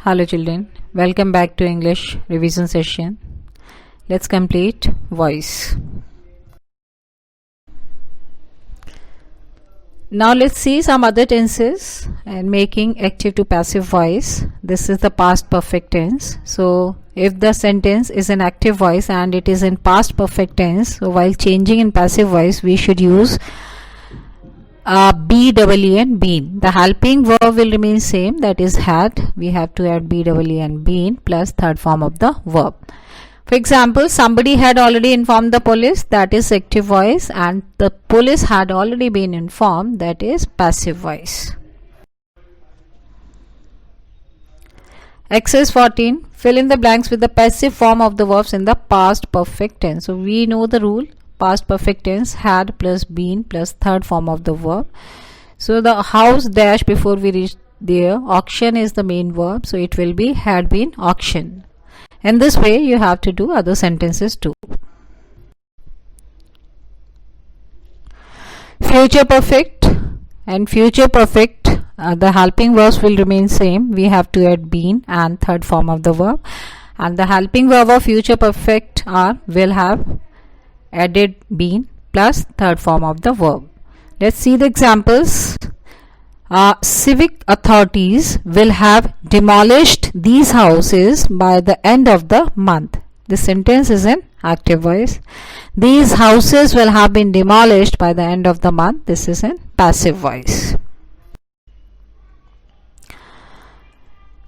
Hello children, welcome back to English revision session. Let's complete voice. Now let's see some other tenses and making active to passive voice. This is the past perfect tense. So if the sentence is an active voice and it is in past perfect tense, so while changing in passive voice we should use BEE and been. The helping verb will remain same, that is had. We have to add BEE and been plus third form of the verb. For example, somebody had already informed the police, that is active voice, and the police had already been informed, that is passive voice. Exercise 14. Fill in the blanks with the passive form of the verbs in the past perfect tense. So we know the rule. Past perfect tense, had plus been plus third form of the verb. So the house dash before we reach there, auction is the main verb, so it will be had been auctioned. And this way you have to do other sentences too. Future perfect and future perfect, the helping verbs will remain same. We have to add been and third form of the verb, and the helping verb of future perfect will have added been plus third form of the verb. Let's see the examples. Civic authorities will have demolished these houses by the end of the month. This sentence is in active voice. These houses will have been demolished by the end of the month. This is in passive voice.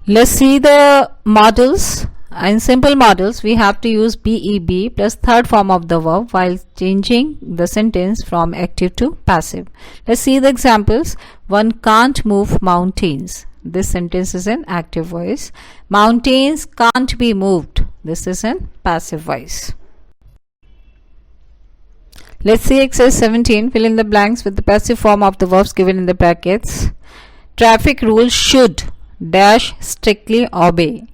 Let's see the models. In simple models, we have to use BEB plus third form of the verb while changing the sentence from active to passive. Let's see the examples. One can't move mountains. This sentence is in active voice. Mountains can't be moved. This is in passive voice. Let's see exercise 17. Fill in the blanks with the passive form of the verbs given in the brackets. Traffic rules should dash strictly obey.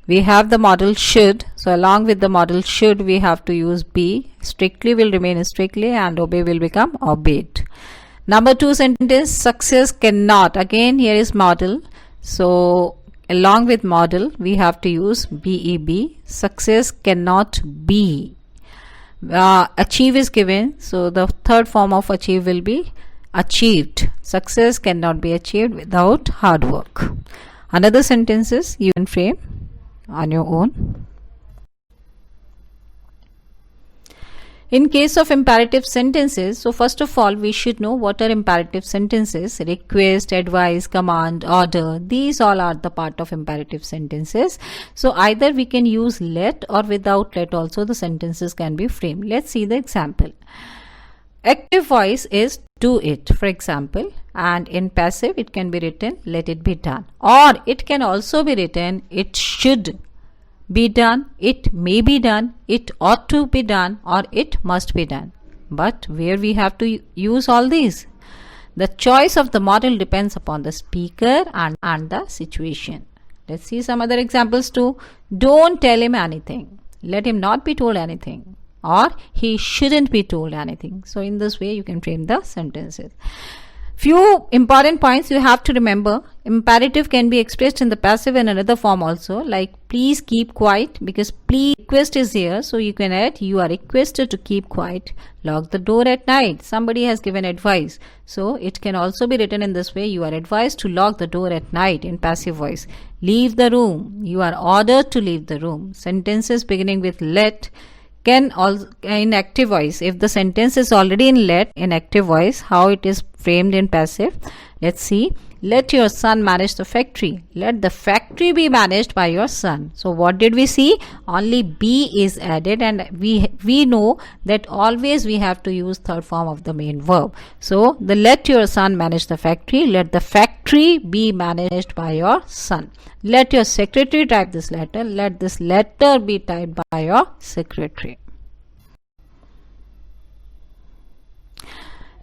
We have the model should, so along with the model should we have to use be. Strictly will remain strictly and obey will become obeyed. Number 2 sentence, success cannot. Again here is model, so along with model we have to use BEB. Success cannot be. Achieve is given, so the third form of achieve will be achieved. Success cannot be achieved without hard work. Another sentences you can frame on your own. In case of imperative sentences, so first of all we should know what are imperative sentences. Request, advise, command, order, these all are the part of imperative sentences. So either we can use let or without let also the sentences can be framed. Let's see the example. Active voice is do it, for example, and in passive it can be written let it be done, or it can also be written it should be done, it may be done, it ought to be done, or it must be done. But where we have to use all these? The choice of the model depends upon the speaker and the situation. Let's see some other examples too. Don't tell him anything. Let him not be told anything. Or he shouldn't be told anything. So in this way you can frame the sentences. Few important points you have to remember. Imperative can be expressed in the passive in another form also, like please keep quiet, because please request is here, so you can add you are requested to keep quiet. Lock the door at night. Somebody has given advice, so it can also be written in this way. You are advised to lock the door at night in passive voice. Leave the room. You are ordered to leave the room. Sentences beginning with let can also in active voice. If the sentence is already in let in active voice, how it is framed in passive? Let's see. Let your son manage the factory. Let the factory be managed by your son. So what did we see? Only be is added, and we know that always we have to use third form of the main verb. So the let your son manage the factory. Let the factory be managed by your son. Let your secretary type this letter. Let this letter be typed by your secretary.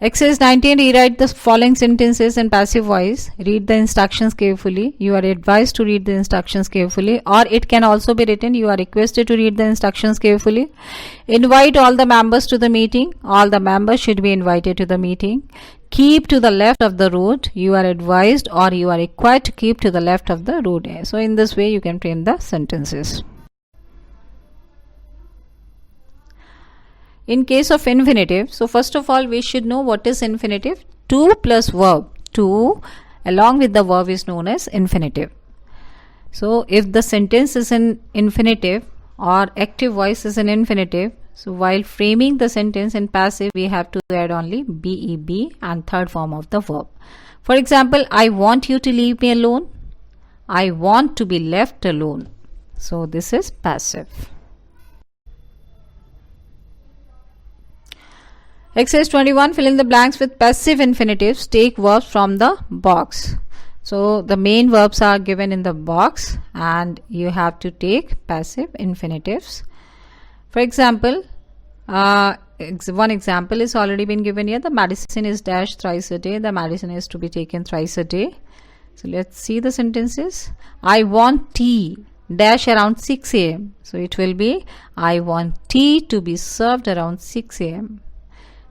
Exercise 19. Rewrite the following sentences in passive voice. Read the instructions carefully. You are advised to read the instructions carefully, or it can also be written, you are requested to read the instructions carefully. Invite all the members to the meeting. All the members should be invited to the meeting. Keep to the left of the road. You are advised or you are required to keep to the left of the road. So in this way you can frame the sentences. In case of infinitive, so first of all we should know what is infinitive. To plus verb. To along with the verb is known as infinitive. So if the sentence is in infinitive or active voice is in infinitive, so while framing the sentence in passive we have to add only BEB and third form of the verb. For example, I want you to leave me alone. I want to be left alone. So this is passive. Exercise 21. Fill in the blanks with passive infinitives. Take verbs from the box. So the main verbs are given in the box and you have to take passive infinitives. For example, one example is already been given here. The medicine is dashed thrice a day. The medicine is to be taken thrice a day. So let's see the sentences. I want tea dash around 6 a.m. So it will be I want tea to be served around 6 a.m.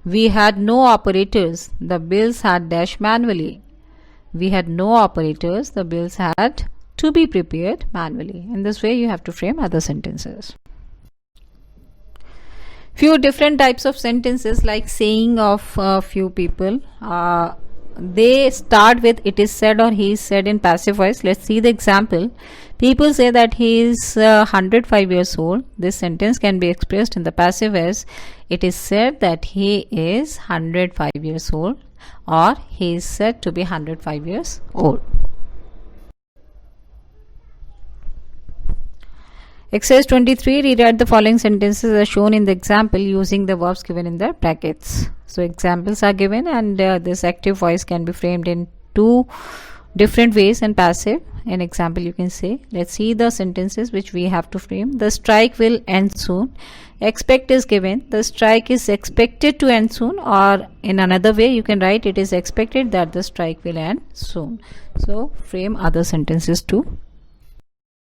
We had no operators. The bills had dash manually. We had no operators. The bills had to be prepared manually. In this way you have to frame other sentences. Few different types of sentences like saying of a few people. They start with it is said or he is said in passive voice. Let's see the example. People say that he is 105 years old. This sentence can be expressed in the passive as it is said that he is 105 years old, or he is said to be 105 years old. Exercise 23. Rewrite the following sentences as shown in the example using the verbs given in the brackets. So examples are given and this active voice can be framed in two different ways in passive. An example you can say. Let's see the sentences which we have to frame. The strike will end soon. Expect is given. The strike is expected to end soon, or in another way you can write it is expected that the strike will end soon. So frame other sentences too.